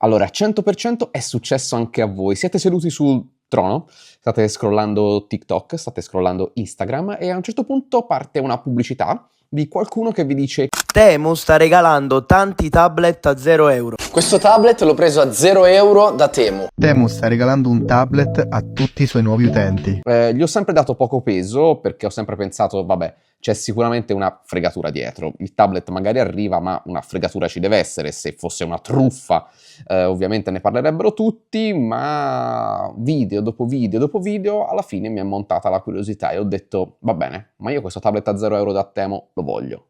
Allora, 100% è successo anche a voi. Siete seduti sul trono, state scrollando TikTok, state scrollando Instagram e a un certo punto parte una pubblicità di qualcuno che vi dice: Temu sta regalando tanti tablet a 0 euro. Questo tablet l'ho preso a 0 euro da Temu. Temu sta regalando un tablet a tutti i suoi nuovi utenti. Gli ho sempre dato poco peso perché ho sempre pensato, vabbè, c'è sicuramente una fregatura dietro. Il tablet magari arriva, ma una fregatura ci deve essere. Se fosse una truffa, ovviamente ne parlerebbero tutti, ma video dopo video dopo video, alla fine mi è montata la curiosità e ho detto, va bene, ma io questo tablet a 0 euro da Temu lo voglio.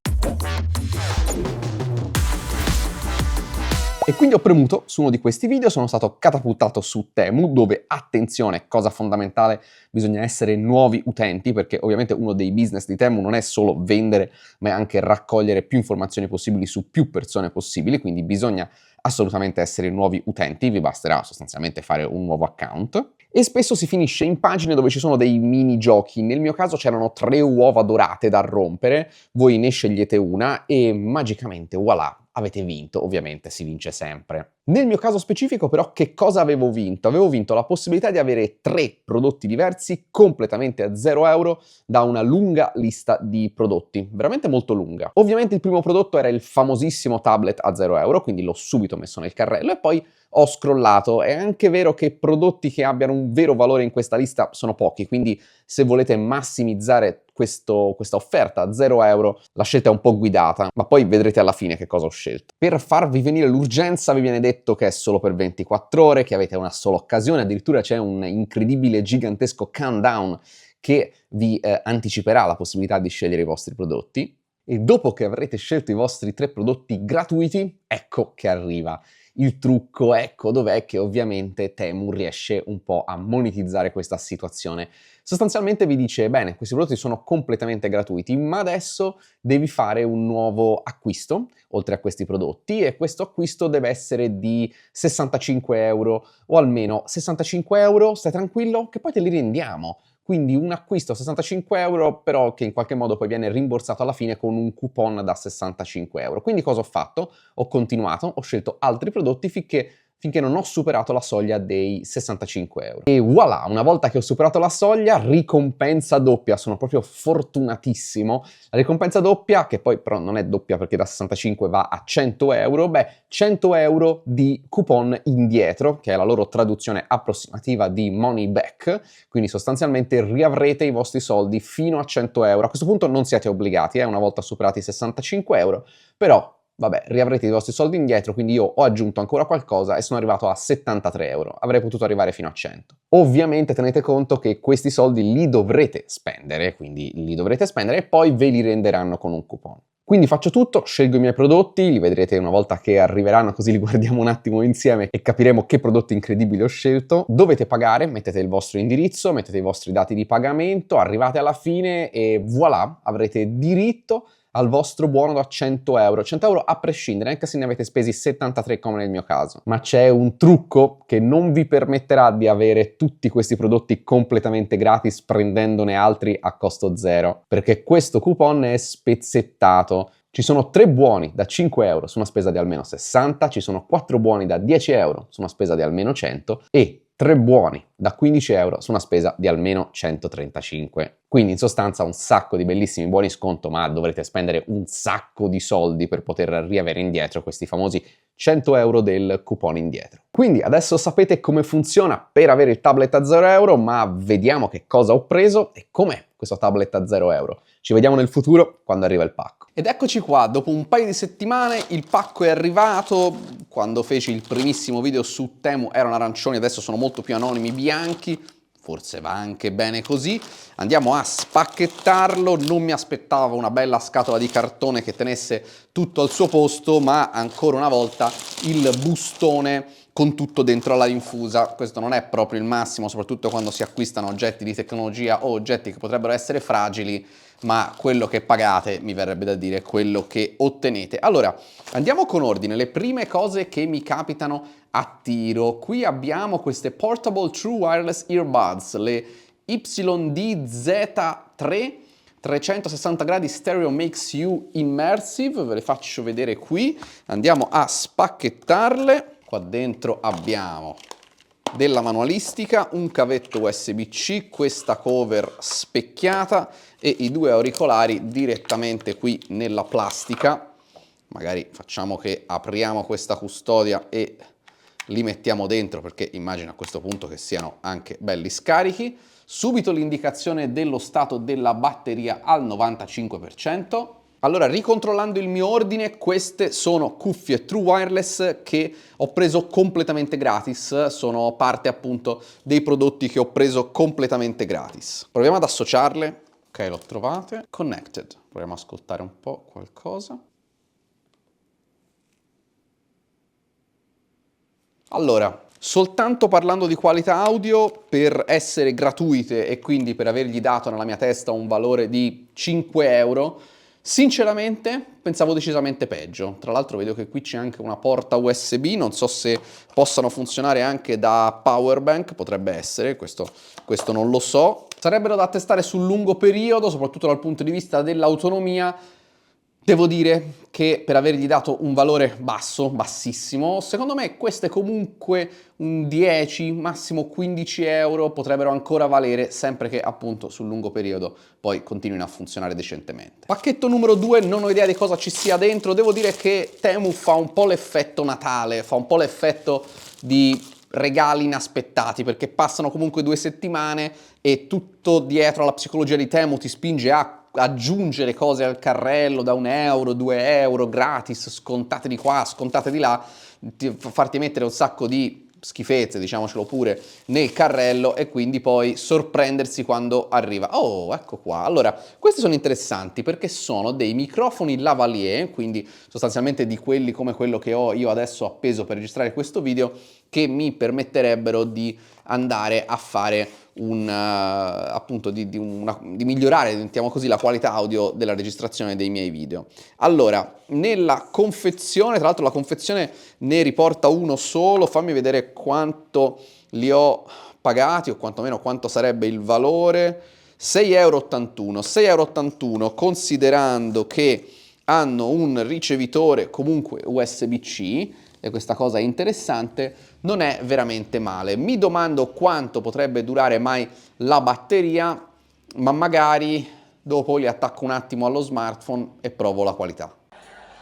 E quindi ho premuto su uno di questi video, sono stato catapultato su Temu, dove, attenzione, cosa fondamentale, bisogna essere nuovi utenti, perché ovviamente uno dei business di Temu non è solo vendere, ma è anche raccogliere più informazioni possibili su più persone possibili, quindi bisogna assolutamente essere nuovi utenti, vi basterà sostanzialmente fare un nuovo account. E spesso si finisce in pagine dove ci sono dei mini giochi. Nel mio caso c'erano 3 uova dorate da rompere, voi ne scegliete una e magicamente, voilà, avete vinto. Ovviamente si vince sempre. Nel mio caso specifico però che cosa avevo vinto? Avevo vinto la possibilità di avere 3 prodotti diversi completamente a 0 euro da una lunga lista di prodotti, veramente molto lunga. Ovviamente il primo prodotto era il famosissimo tablet a 0 euro, quindi l'ho subito messo nel carrello e poi ho scrollato. È anche vero che prodotti che abbiano un vero valore in questa lista sono pochi, quindi se volete massimizzare questa offerta a 0 euro, la scelta è un po' guidata, ma poi vedrete alla fine che cosa ho scelto. Per farvi venire l'urgenza vi viene detto che è solo per 24 ore, che avete una sola occasione, addirittura c'è un incredibile gigantesco countdown che vi anticiperà la possibilità di scegliere i vostri prodotti. E dopo che avrete scelto i vostri 3 prodotti gratuiti, ecco che arriva il trucco, ecco dov'è che ovviamente Temu riesce un po' a monetizzare questa situazione. Sostanzialmente vi dice, bene, questi prodotti sono completamente gratuiti, ma adesso devi fare un nuovo acquisto, oltre a questi prodotti, e questo acquisto deve essere di 65 euro, o almeno 65 euro, stai tranquillo, che poi te li rendiamo. Quindi un acquisto a 65 euro, però che in qualche modo poi viene rimborsato alla fine con un coupon da 65 euro. Quindi cosa ho fatto? Ho continuato, ho scelto altri prodotti finché non ho superato la soglia dei 65 euro. E voilà, una volta che ho superato la soglia, ricompensa doppia, sono proprio fortunatissimo. La ricompensa doppia, che poi però non è doppia perché da 65 va a 100 euro, 100 euro di coupon indietro, che è la loro traduzione approssimativa di money back, quindi sostanzialmente riavrete i vostri soldi fino a 100 euro. A questo punto non siete obbligati, una volta superati i 65 euro, però vabbè, riavrete i vostri soldi indietro, quindi io ho aggiunto ancora qualcosa e sono arrivato a 73 euro. Avrei potuto arrivare fino a 100. Ovviamente tenete conto che questi soldi li dovrete spendere, quindi li dovrete spendere e poi ve li renderanno con un coupon. Quindi faccio tutto, scelgo i miei prodotti, li vedrete una volta che arriveranno, così li guardiamo un attimo insieme e capiremo che prodotti incredibili ho scelto. Dovete pagare, mettete il vostro indirizzo, mettete i vostri dati di pagamento, arrivate alla fine e voilà, avrete diritto al vostro buono da 100 euro. 100 euro a prescindere, anche se ne avete spesi 73 come nel mio caso. Ma c'è un trucco che non vi permetterà di avere tutti questi prodotti completamente gratis prendendone altri a costo zero, perché questo coupon è spezzettato. Ci sono 3 buoni da 5 euro su una spesa di almeno 60, ci sono 4 buoni da 10 euro su una spesa di almeno 100 e 3 buoni da 15 euro su una spesa di almeno 135. Quindi in sostanza un sacco di bellissimi buoni sconto, ma dovrete spendere un sacco di soldi per poter riavere indietro questi famosi 100 euro del coupon indietro. Quindi adesso sapete come funziona per avere il tablet a 0 euro, ma vediamo che cosa ho preso e com'è questo tablet a 0 euro. Ci vediamo nel futuro quando arriva il pacco. Ed eccoci qua, dopo un paio di settimane il pacco è arrivato. Quando feci il primissimo video su Temu erano arancioni, adesso sono molto più anonimi, bianchi. Forse va anche bene così. Andiamo a spacchettarlo. Non mi aspettavo una bella scatola di cartone che tenesse tutto al suo posto, ma ancora una volta il bustone con tutto dentro alla rinfusa. Questo non è proprio il massimo, soprattutto quando si acquistano oggetti di tecnologia o oggetti che potrebbero essere fragili, ma quello che pagate, mi verrebbe da dire, quello che ottenete. Allora, andiamo con ordine. Le prime cose che mi capitano a tiro. Qui abbiamo queste Portable True Wireless Earbuds, le YDZ3 360 gradi Stereo Makes You Immersive, ve le faccio vedere qui. Andiamo a spacchettarle. Qua dentro abbiamo della manualistica, un cavetto USB-C, questa cover specchiata e i due auricolari direttamente qui nella plastica. Magari facciamo che apriamo questa custodia e li mettiamo dentro, perché immagino a questo punto che siano anche belli scarichi. Subito l'indicazione dello stato della batteria al 95%. Allora, ricontrollando il mio ordine, queste sono cuffie True Wireless che ho preso completamente gratis, sono parte appunto dei prodotti che ho preso completamente gratis. Proviamo ad associarle. Ok, l'ho trovate. Connected. Proviamo ad ascoltare un po' qualcosa. Allora, soltanto parlando di qualità audio, per essere gratuite e quindi per avergli dato nella mia testa un valore di 5 euro, sinceramente pensavo decisamente peggio. Tra l'altro vedo che qui c'è anche una porta USB, non so se possano funzionare anche da power bank, potrebbe essere, questo non lo so. Sarebbero da testare sul lungo periodo, soprattutto dal punto di vista dell'autonomia. Devo dire che per avergli dato un valore basso, bassissimo, secondo me queste comunque un 10, massimo 15 euro potrebbero ancora valere, sempre che appunto sul lungo periodo poi continuino a funzionare decentemente. Pacchetto numero 2, non ho idea di cosa ci sia dentro, devo dire che Temu fa un po' l'effetto Natale, fa un po' l'effetto di regali inaspettati, perché passano comunque 2 settimane e tutto dietro alla psicologia di Temu ti spinge a aggiungere cose al carrello da 1 euro, 2 euro, gratis, scontate di qua, scontate di là, farti mettere un sacco di schifezze, diciamocelo pure, nel carrello e quindi poi sorprendersi quando arriva. Oh, ecco qua. Allora, questi sono interessanti perché sono dei microfoni lavalier, quindi sostanzialmente di quelli come quello che ho io adesso appeso per registrare questo video, che mi permetterebbero di andare a fare appunto di migliorare, mettiamo così, la qualità audio della registrazione dei miei video. Allora, nella confezione, tra l'altro la confezione ne riporta uno solo, fammi vedere quanto li ho pagati o quantomeno quanto sarebbe il valore. 6,81 euro, 6,81 euro, considerando che hanno un ricevitore comunque USB-C, e questa cosa è interessante, non è veramente male. Mi domando quanto potrebbe durare mai la batteria, ma magari dopo li attacco un attimo allo smartphone e provo la qualità.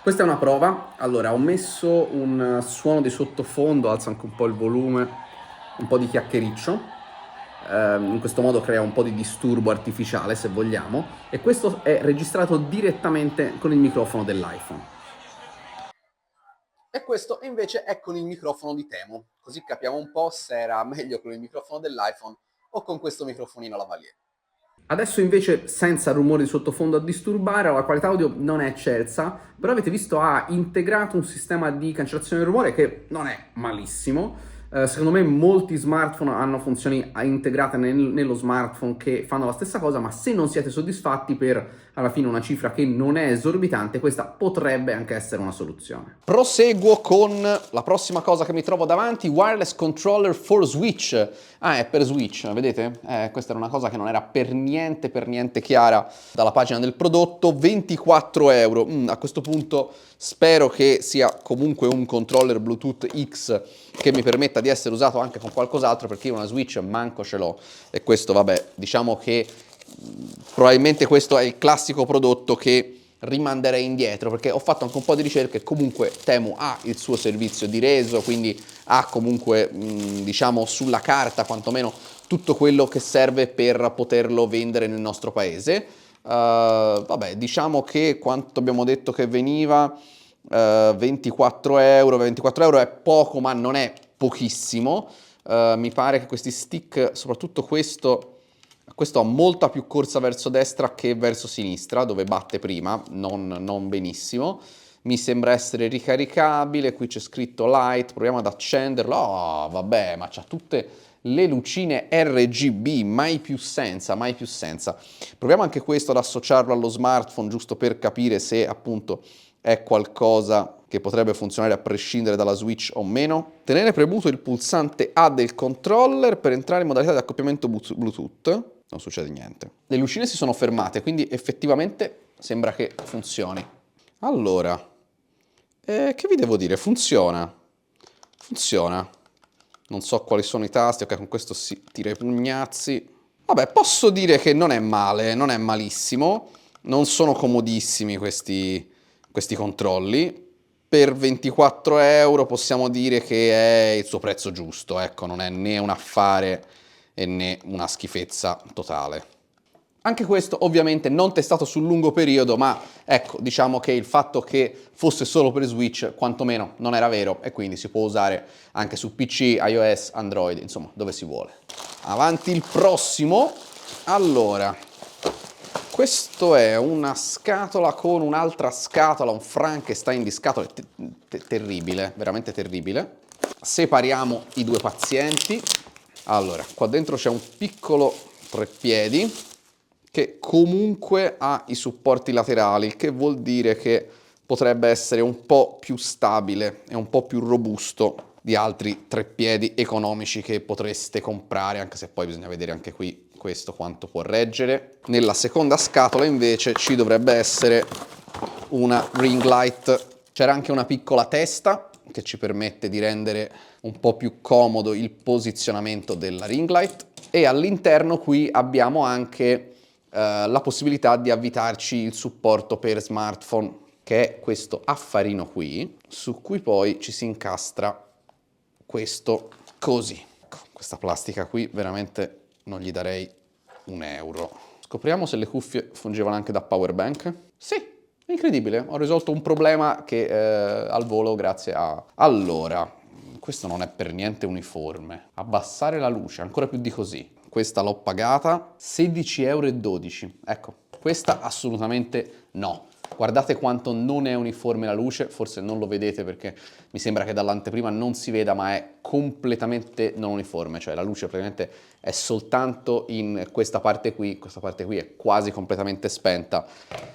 Questa è una prova. Allora, ho messo un suono di sottofondo, alzo anche un po' il volume, un po' di chiacchiericcio. In questo modo crea un po' di disturbo artificiale, se vogliamo, e questo è registrato direttamente con il microfono dell'iPhone. E questo invece è con il microfono di Temu, così capiamo un po' se era meglio con il microfono dell'iPhone o con questo microfonino lavalier. Adesso invece senza rumori di sottofondo a disturbare, la qualità audio non è eccelsa, però avete visto ha integrato un sistema di cancellazione del rumore che non è malissimo. Secondo me molti smartphone hanno funzioni integrate nello smartphone che fanno la stessa cosa, ma se non siete soddisfatti per alla fine una cifra che non è esorbitante, questa potrebbe anche essere una soluzione. Proseguo con la prossima cosa che mi trovo davanti, wireless controller for Switch. Ah, è per Switch, vedete? Questa era una cosa che non era per niente chiara dalla pagina del prodotto. 24 euro. A questo punto spero che sia comunque un controller Bluetooth X che mi permetta di essere usato anche con qualcos'altro, perché io una Switch manco ce l'ho, e questo vabbè, diciamo che probabilmente questo è il classico prodotto che rimanderei indietro, perché ho fatto anche un po' di ricerche. Comunque Temu ha il suo servizio di reso, quindi ha comunque diciamo sulla carta quantomeno tutto quello che serve per poterlo vendere nel nostro paese. Vabbè, diciamo che quanto abbiamo detto che veniva, 24 euro. 24 euro è poco, ma non è pochissimo. Mi pare che questi stick, soprattutto questo ha molta più corsa verso destra che verso sinistra, dove batte prima, non benissimo. Mi sembra essere ricaricabile, qui c'è scritto light, proviamo ad accenderlo. Oh, vabbè, ma c'ha tutte le lucine RGB, mai più senza, mai più senza. Proviamo anche questo ad associarlo allo smartphone, giusto per capire se appunto è qualcosa che potrebbe funzionare a prescindere dalla Switch o meno. Tenere premuto il pulsante A del controller per entrare in modalità di accoppiamento Bluetooth. Non succede niente. Le lucine si sono fermate, quindi effettivamente sembra che funzioni. Allora, che vi devo dire? Funziona. funziona. Non so quali sono i tasti, ok, con questo si tira i pugnazzi. Vabbè, posso dire che non è male, non è malissimo. Non sono comodissimi questi controlli. Per 24 euro possiamo dire che è il suo prezzo giusto, ecco, non è né un affare né una schifezza totale. Anche questo ovviamente non testato sul lungo periodo, ma ecco, diciamo che il fatto che fosse solo per Switch quantomeno non era vero e quindi si può usare anche su PC, iOS, Android, insomma, dove si vuole. Avanti il prossimo. Allora, questo è una scatola con un'altra scatola, un Frankenstein di scatole, terribile, veramente terribile. Separiamo i due pazienti. Allora, qua dentro c'è un piccolo treppiedi che comunque ha i supporti laterali, il che vuol dire che potrebbe essere un po' più stabile e un po' più robusto di altri treppiedi economici che potreste comprare, anche se poi bisogna vedere anche qui questo quanto può reggere. Nella seconda scatola invece ci dovrebbe essere una ring light. C'era anche una piccola testa che ci permette di rendere un po' più comodo il posizionamento della ring light, e all'interno qui abbiamo anche la possibilità di avvitarci il supporto per smartphone, che è questo affarino qui, su cui poi ci si incastra questo così. Ecco, questa plastica qui veramente non gli darei un euro. Scopriamo se le cuffie fungevano anche da power bank. Sì, incredibile, ho risolto un problema che al volo grazie a... Allora, questo non è per niente uniforme. Abbassare la luce, ancora più di così. Questa l'ho pagata 16,12 euro. Ecco, questa assolutamente no. Guardate quanto non è uniforme la luce, forse non lo vedete perché mi sembra che dall'anteprima non si veda, ma è completamente non uniforme, cioè la luce praticamente è soltanto in questa parte qui è quasi completamente spenta.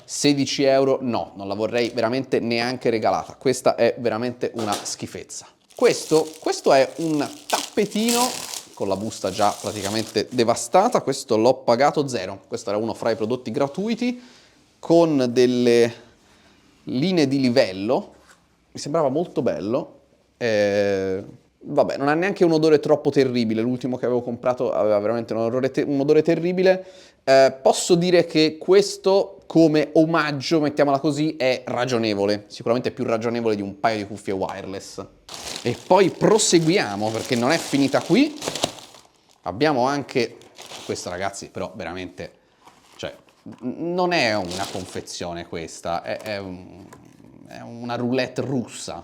16 euro no, non la vorrei veramente neanche regalata, questa è veramente una schifezza. Questo è un tappetino con la busta già praticamente devastata, questo l'ho pagato 0, questo era uno fra i prodotti gratuiti con delle linee di livello, mi sembrava molto bello, vabbè, non ha neanche un odore troppo terribile, l'ultimo che avevo comprato aveva veramente un odore terribile. Posso dire che questo come omaggio, mettiamola così, è ragionevole, sicuramente più ragionevole di un paio di cuffie wireless. E poi proseguiamo perché non è finita qui. Abbiamo anche questo, ragazzi, però veramente, cioè, non è una confezione questa, è una roulette russa.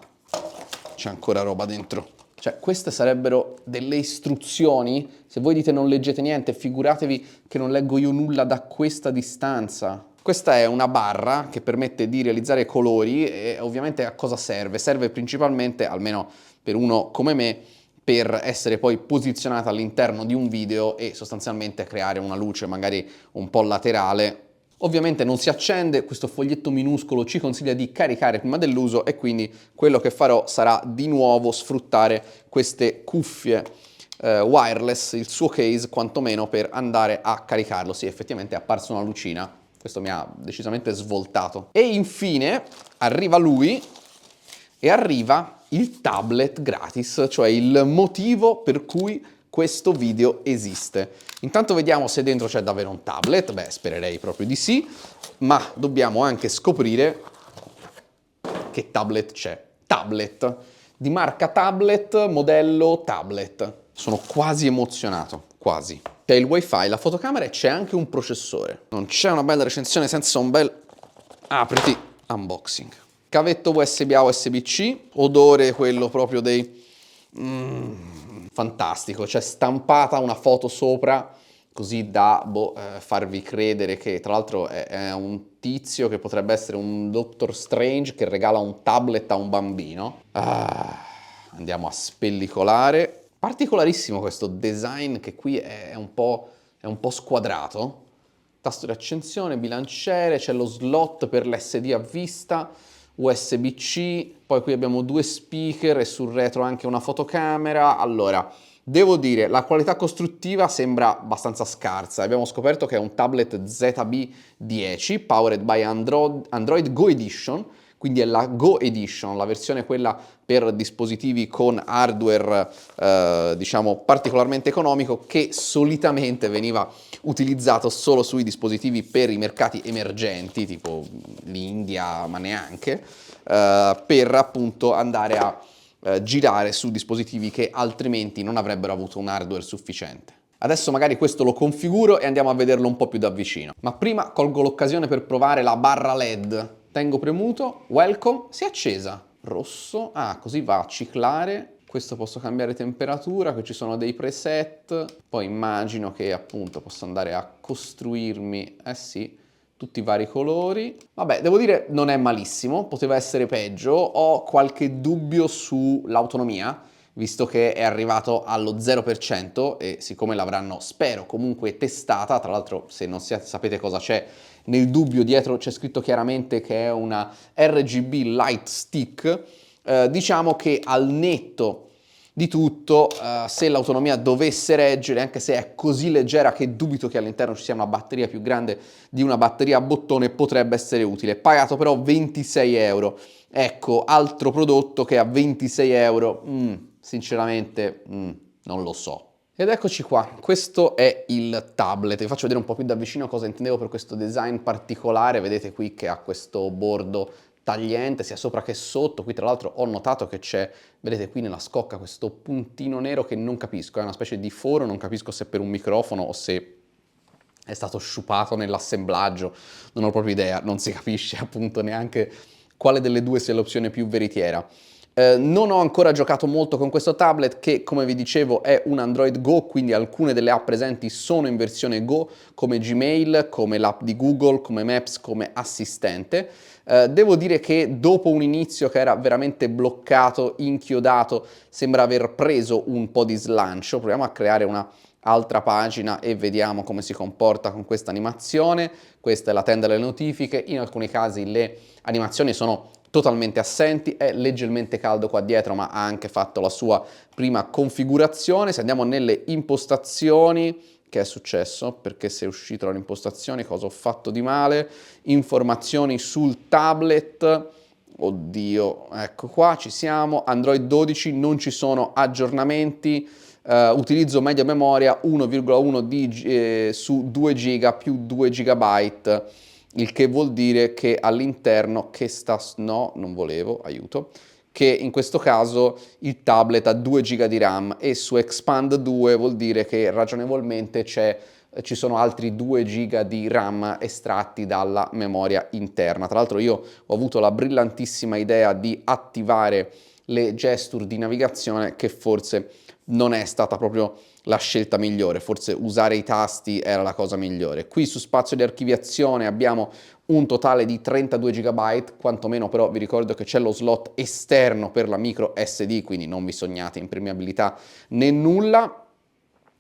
C'è ancora roba dentro. Cioè, queste sarebbero delle istruzioni. Se voi dite non leggete niente, figuratevi che non leggo io nulla da questa distanza. Questa è una barra che permette di realizzare colori e ovviamente a cosa serve? Serve principalmente, almeno per uno come me, per essere poi posizionata all'interno di un video e sostanzialmente creare una luce magari un po' laterale. Ovviamente non si accende, questo foglietto minuscolo ci consiglia di caricare prima dell'uso e quindi quello che farò sarà di nuovo sfruttare queste cuffie wireless, il suo case quantomeno, per andare a caricarlo. Sì, effettivamente è apparsa una lucina, questo mi ha decisamente svoltato. E infine arriva lui e arriva il tablet gratis, cioè il motivo per cui questo video esiste. Intanto vediamo se dentro c'è davvero un tablet, beh spererei proprio di sì, ma dobbiamo anche scoprire che tablet c'è. Tablet, di marca Tablet, modello tablet. Sono quasi emozionato, quasi. C'è il wifi, la fotocamera e c'è anche un processore. Non c'è una bella recensione senza un bel apriti unboxing. Cavetto USB A USB-C, odore quello proprio dei... fantastico, c'è stampata una foto sopra così da farvi credere che tra l'altro è un tizio che potrebbe essere un Doctor Strange che regala un tablet a un bambino. Andiamo a spellicolare. Particolarissimo questo design che qui è un po' squadrato. Tasto di accensione, bilanciere, c'è lo slot per l'SD a vista, USB-C, poi qui abbiamo due speaker e sul retro anche una fotocamera. Allora, devo dire, la qualità costruttiva sembra abbastanza scarsa. Abbiamo scoperto che è un tablet ZB10 powered by Android Go Edition, quindi è la Go Edition, la versione quella per dispositivi con hardware diciamo particolarmente economico, che solitamente veniva utilizzato solo sui dispositivi per i mercati emergenti, tipo l'India, ma neanche, per appunto andare a girare su dispositivi che altrimenti non avrebbero avuto un hardware sufficiente. Adesso magari questo lo configuro e andiamo a vederlo un po' più da vicino. Ma prima colgo l'occasione per provare la barra LED. Tengo premuto, welcome, si è accesa. Rosso, così va a ciclare. Questo posso cambiare temperatura, qui ci sono dei preset. Poi immagino che appunto posso andare a costruirmi, sì, tutti i vari colori. Vabbè, devo dire non è malissimo, poteva essere peggio. Ho qualche dubbio sull'autonomia, visto che è arrivato allo 0% e siccome l'avranno, spero, comunque testata. Tra l'altro, se non sapete cosa c'è nel dubbio, dietro c'è scritto chiaramente che è una RGB Light Stick. Diciamo che al netto di tutto, se l'autonomia dovesse reggere, anche se è così leggera che dubito che all'interno ci sia una batteria più grande di una batteria a bottone, potrebbe essere utile. Pagato però 26 euro. Ecco, altro prodotto che a 26 euro, sinceramente, non lo so. Ed eccoci qua, questo è il tablet. Vi faccio vedere un po' più da vicino cosa intendevo per questo design particolare. Vedete qui che ha questo bordo tagliente sia sopra che sotto. Qui tra l'altro ho notato che c'è, vedete qui nella scocca, questo puntino nero che non capisco, è una specie di foro, non capisco se per un microfono o se è stato sciupato nell'assemblaggio, non ho proprio idea, non si capisce appunto neanche quale delle due sia l'opzione più veritiera. Non ho ancora giocato molto con questo tablet che, come vi dicevo, è un Android Go, quindi alcune delle app presenti sono in versione Go, come Gmail, come l'app di Google, come Maps, come Assistente. Devo dire che dopo un inizio che era veramente bloccato, inchiodato, sembra aver preso un po' di slancio. Proviamo a creare una altra pagina e vediamo come si comporta con questa animazione. Questa è la tenda delle notifiche, in alcuni casi le animazioni sono totalmente assenti, è leggermente caldo qua dietro ma ha anche fatto la sua prima configurazione. Se andiamo nelle impostazioni, che è successo? Perché se è uscito dalle impostazioni, cosa ho fatto di male? Informazioni sul tablet, oddio, ecco qua ci siamo, Android 12, non ci sono aggiornamenti. Utilizzo media memoria 1,1 su 2 giga più 2 GB, il che vuol dire che all'interno che in questo caso il tablet ha 2 GB di RAM e su Expand 2 vuol dire che ragionevolmente ci sono altri 2 GB di RAM estratti dalla memoria interna. Tra l'altro io ho avuto la brillantissima idea di attivare le gesture di navigazione, che forse non è stata proprio la scelta migliore, forse usare i tasti era la cosa migliore. Qui su spazio di archiviazione abbiamo un totale di 32 GB, quantomeno però vi ricordo che c'è lo slot esterno per la micro SD, quindi non vi sognate impermeabilità né nulla.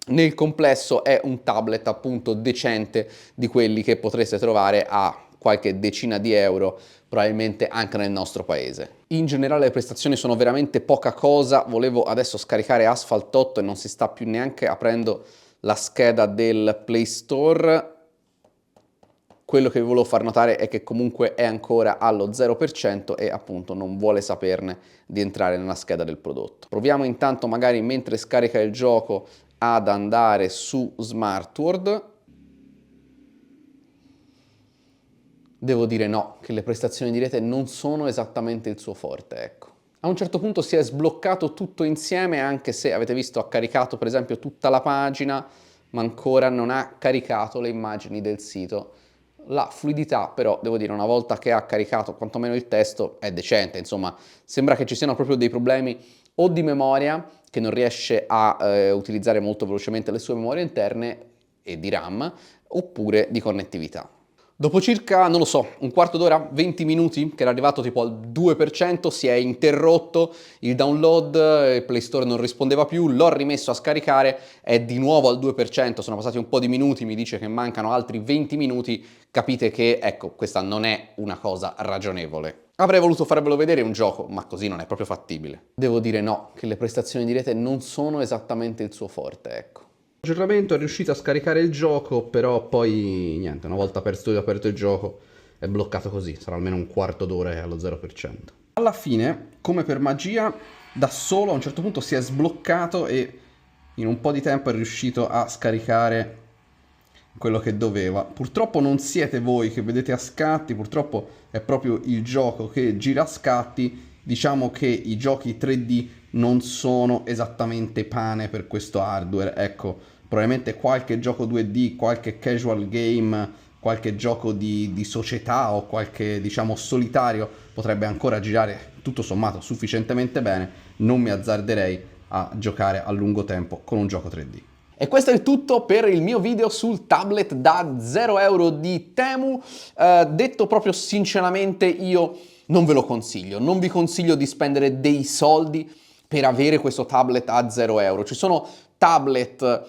Nel complesso è un tablet appunto decente, di quelli che potreste trovare a qualche decina di euro, probabilmente anche nel nostro paese. In generale le prestazioni sono veramente poca cosa. Volevo adesso scaricare Asphalt 8 e non si sta più neanche aprendo la scheda del Play Store. Quello che vi volevo far notare è che comunque è ancora allo 0% e appunto non vuole saperne di entrare nella scheda del prodotto. Proviamo intanto magari mentre scarica il gioco ad andare su SmartWorld. Devo dire no, che le prestazioni di rete non sono esattamente il suo forte, ecco. A un certo punto si è sbloccato tutto insieme, anche se avete visto ha caricato per esempio tutta la pagina, ma ancora non ha caricato le immagini del sito. La fluidità però, devo dire, una volta che ha caricato quantomeno il testo, è decente. Insomma, sembra che ci siano proprio dei problemi o di memoria, che non riesce a utilizzare molto velocemente le sue memorie interne, e di RAM, oppure di connettività. Dopo circa, non lo so, un quarto d'ora, 20 minuti, che era arrivato tipo al 2%, si è interrotto il download, il Play Store non rispondeva più, l'ho rimesso a scaricare, è di nuovo al 2%, sono passati un po' di minuti, mi dice che mancano altri 20 minuti, capite che, ecco, questa non è una cosa ragionevole. Avrei voluto farvelo vedere un gioco, ma così non è proprio fattibile. Devo dire no, che le prestazioni di rete non sono esattamente il suo forte, ecco. Aggiornamento, è riuscito a scaricare il gioco, però poi niente, una volta aperto il gioco è bloccato così, sarà almeno un quarto d'ora allo 0%. Alla fine, come per magia, da solo a un certo punto si è sbloccato e in un po' di tempo è riuscito a scaricare quello che doveva. Purtroppo non siete voi che vedete a scatti, purtroppo è proprio il gioco che gira a scatti. Diciamo che i giochi 3D non sono esattamente pane per questo hardware, ecco, probabilmente qualche gioco 2D, qualche casual game, qualche gioco di società o qualche, diciamo, solitario potrebbe ancora girare tutto sommato sufficientemente bene. Non mi azzarderei a giocare a lungo tempo con un gioco 3D. E questo è il tutto per il mio video sul tablet da 0 euro di Temu. Detto proprio sinceramente, io non ve lo consiglio, non vi consiglio di spendere dei soldi per avere questo tablet a 0 euro. Ci sono tablet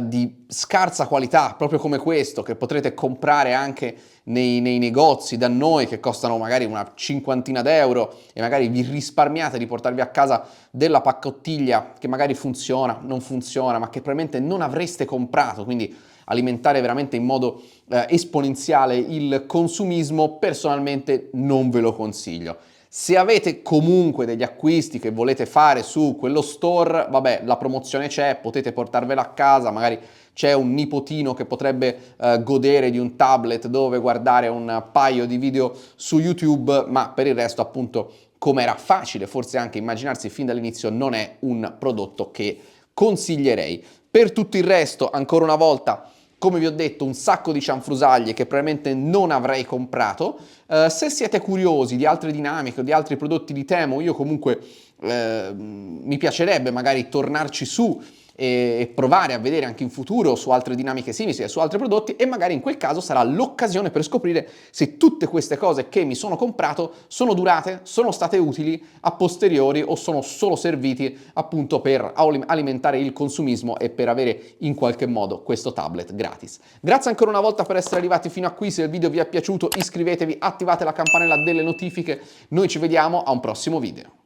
di scarsa qualità, proprio come questo, che potrete comprare anche nei negozi da noi, che costano magari una cinquantina d'euro e magari vi risparmiate di portarvi a casa della paccottiglia che magari funziona, non funziona, ma che probabilmente non avreste comprato, quindi alimentare veramente in modo esponenziale il consumismo. Personalmente non ve lo consiglio. Se avete comunque degli acquisti che volete fare su quello store, vabbè, la promozione c'è, potete portarvela a casa, magari c'è un nipotino che potrebbe godere di un tablet dove guardare un paio di video su YouTube, ma per il resto, appunto, come era facile forse anche immaginarsi fin dall'inizio, non è un prodotto che consiglierei. Per tutto il resto, ancora una volta, come vi ho detto, un sacco di cianfrusaglie che probabilmente non avrei comprato. Se siete curiosi di altre dinamiche o di altri prodotti di Temu, io comunque mi piacerebbe magari tornarci su e provare a vedere anche in futuro su altre dinamiche simili e su altri prodotti, e magari in quel caso sarà l'occasione per scoprire se tutte queste cose che mi sono comprato sono durate, sono state utili a posteriori o sono solo serviti appunto per alimentare il consumismo e per avere in qualche modo questo tablet gratis. Grazie ancora una volta per essere arrivati fino a qui. Se il video vi è piaciuto iscrivetevi, attivate la campanella delle notifiche. Noi ci vediamo a un prossimo video.